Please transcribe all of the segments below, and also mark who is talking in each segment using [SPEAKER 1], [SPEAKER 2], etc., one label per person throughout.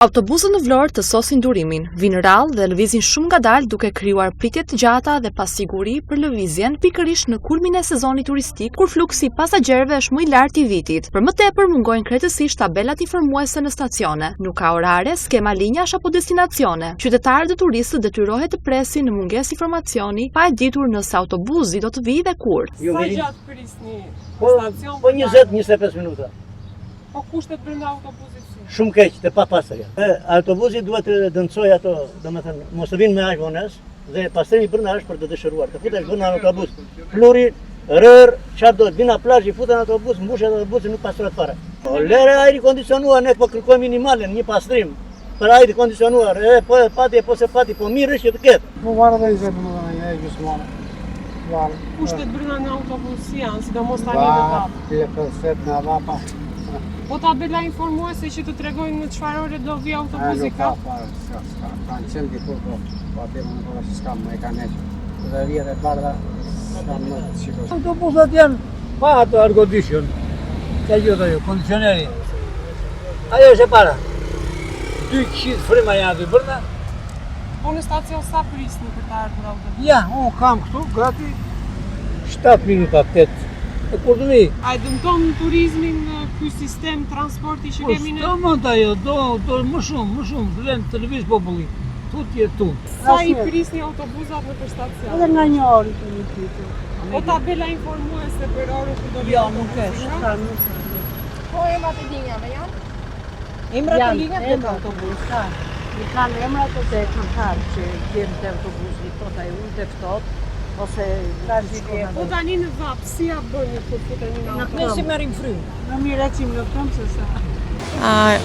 [SPEAKER 1] Autobusët në Vlorë të sosin durimin, vinë rallë dhe lëvizin shumë ngadalë duke krijuar pritje të gjata dhe pasiguri për lëvizjen pikërisht në kulmin e sezonit turistik kur fluksi i pasagjerëve është më i lartë i vitit. Për më tepër mungojnë krejtësisht tabelat informuese në stacione, nuk ka orare, skema linjash apo destinacione. Qytetarët dhe turistët detyrohet të presin në mungesë informacioni pa e ditur nëse autobusi do të vijë dhe kur.
[SPEAKER 2] Sa gjatë prisni stacion?
[SPEAKER 3] Po 20-25 minuta.
[SPEAKER 2] Po kushtet brenda autobusit si?
[SPEAKER 3] Shumë keq, të papastërja. Autobusi duhet të dëmsoj ato, domethënë, mos të vinë me aq vonesë dhe pastrimi brenda është për të dëshiruar. Të futesh brenda në autobus, fluri, rër, çfarë do, vinë në plazh, i futen në autobus, mbushet autobusi, nuk pastrohet fare. Po lere ajri kondicionuar, ne po kërkojmë minimalen, një pastrim për ajri kondicionuar, po pati, po mirë është që të ketë.
[SPEAKER 4] Po marrë dhe 20 minuta në gjysmëore.
[SPEAKER 2] Kushtet brenda në autobus janë, sidomos tani në datë.
[SPEAKER 4] Plëset në vapa.
[SPEAKER 2] Po tabela informuese që të tregojnë në çfarë ore do vi autobusi ka?
[SPEAKER 4] Kanë qenë dikur, po atë më nëpërë që s'kam, me kanë eqë. Dhe vjetë e bardha, s'kam më të shikosh. Autobusat janë pa ato air condition. Ka gjithë ajo, kondicioneri. Ajo është e para. 2 kishit frima janë aty bërna.
[SPEAKER 2] Po në stacion sa prisni për të ardhur autobus?
[SPEAKER 4] Ja, unë kam këtu, gati 7 minuta, 8. E kur të vi?
[SPEAKER 2] A e dëmton turizmin ky sistem transporti që kemi ne?
[SPEAKER 4] Po s'dëmton ajo, do më shumë, vlen të lëviz populli. Tut jetu.
[SPEAKER 2] Sa i prisni autobusat në për stacion?
[SPEAKER 5] Edhe nga një orë të një kitë.
[SPEAKER 2] Po tabela informuese për orën ku do vi?
[SPEAKER 5] Jo, nuk është.
[SPEAKER 6] Po emrat e linjave janë?
[SPEAKER 2] Emrat e linjave të autobus.
[SPEAKER 5] I kanë emrat të kantarë që gjenë të autobusit, tot ajo unë të ftoht, ose
[SPEAKER 2] Po tani në vap, si ja bëni kur futeni në autobus?
[SPEAKER 5] ne si merrim fry. Në mirë që më lutem se sa.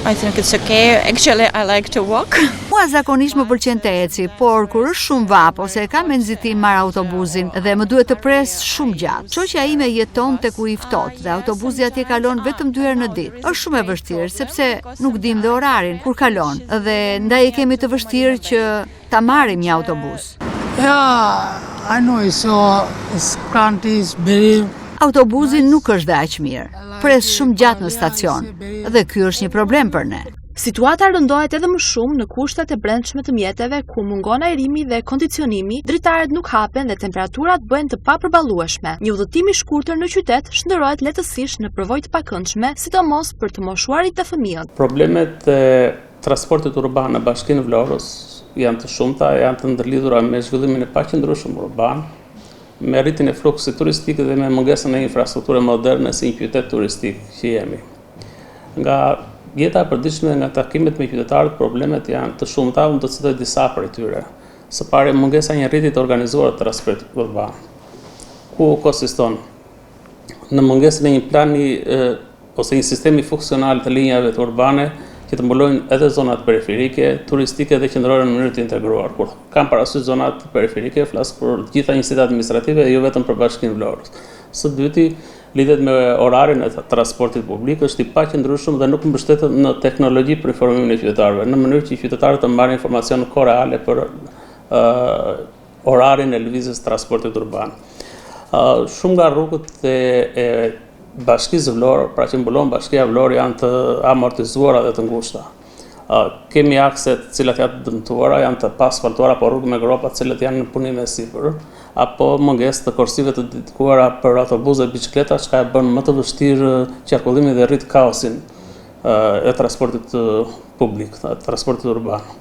[SPEAKER 7] I think it's okay. Actually, I like to walk.
[SPEAKER 8] Mua zakonisht më pëlqen të eci, por kur është shumë vap ose kam me nxitim marr autobusin dhe më duhet të pres shumë gjatë. Shoqja ime jeton te ku i ftohtë dhe autobusi atje kalon vetëm 2 herë në ditë. Është shumë e vështirë sepse nuk dim dhe orarin kur kalon dhe ndaj kemi të vështirë që ta marrim një autobus.
[SPEAKER 4] Yeah, I know, it's country is very...
[SPEAKER 8] Autobusi nuk është dhe aq mirë. Pres shumë gjatë në stacion dhe ky është një problem për ne.
[SPEAKER 1] Situata rëndohet edhe më shumë në kushtet e brendshme të mjeteve ku mungon ajrimi dhe kondicionimi, dritarët nuk hapen dhe temperaturat bëhen të papërballueshme. Një udhëtim i shkurtër në qytet shndërrohet lehtësisht në përvojë të pakëndshme, sidomos për të moshuarit dhe fëmijët.
[SPEAKER 9] Problemet e transportit urban në Bashkinë Vlorës janë të shumta, janë të ndërlidhura me zhvillimin e paqëndrueshëm urban, me rritjen e fluksit turistik dhe me mungesën e infrastrukture moderne si një qytet turistik që jemi. Nga jeta e përditshme, nga takimet me qytetarët, problemet janë të shumta, unë do të citoj disa prej tyre. Së pari, mungesa e një rritje të organizuar të transportit urban, ku konsiston në mungesën e një plani ose një sistemi funksional të linjave të urbane që të mbulojnë edhe zonat periferike, turistike dhe qendrore në mënyrë të integruar. Kur kam parasysh zonat periferike, flas për gjitha njësitë administrative, jo vetëm për Bashkinë Vlorës. Së dyti, lidhet me orarin e transportit publik, është i paqëndrueshëm dhe nuk mbështetet në teknologji për informimin e qytetarëve, në mënyrë që qytetarët të marrin informacion kohë reale për orarin e lëvizjes transportit urban. Shumë nga rrugët e Bashkisë Vlorë, pra që mbulon Bashkia Vlorë, janë të amortizuara dhe të ngushta. Kemi akset cilat janë të dëmtuara, janë të pasfaltuara, por rrugë me gropa cilat janë në punim e sipër, apo mungesë të korsive të dedikuara për autobus dhe bicikleta, çka e bën më të vështirë qarkullimin dhe rrit kaosin e transportit publik, transportit urban.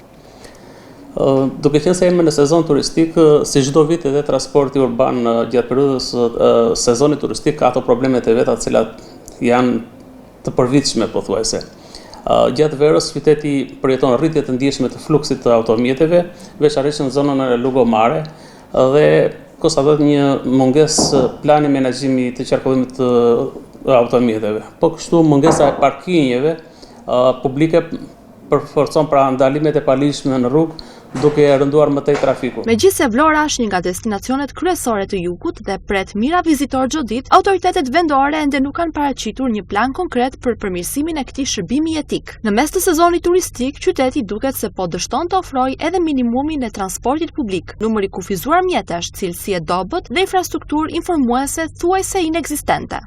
[SPEAKER 9] Duke qenë se jemi në sezon turistik, si çdo vit edhe transporti urban gjatë periudhës sezonit turistik ka ato problemet e veta të cilat janë të përvitshme pothuajse. Gjatë verës qyteti përjeton rritje të ndjeshme të fluksit të automjeteve, veçanërisht në zonën e lugomare dhe konstatohet një mungesë plani menaxhimi të qarkullimit të automjeteve. Po kështu mungesa e parkingeve publike përforcon pra ndalimet e paligjshme në rrugë, duke rënduar më tej trafikun.
[SPEAKER 1] Megjithse Vlora është një nga destinacionet kryesore të jugut dhe pret mira vizitorë çdo ditë, autoritetet vendore ende nuk kanë paraqitur një plan konkret për përmirësimin e këtij shërbimi jetik. Në mes të sezonit turistik, qyteti duket se po dështon të ofrojë edhe minimumin e transportit publik. Numri kufizuar mjetesh, cilësi e dobët dhe infrastrukturë informuese thuajse inekzistente.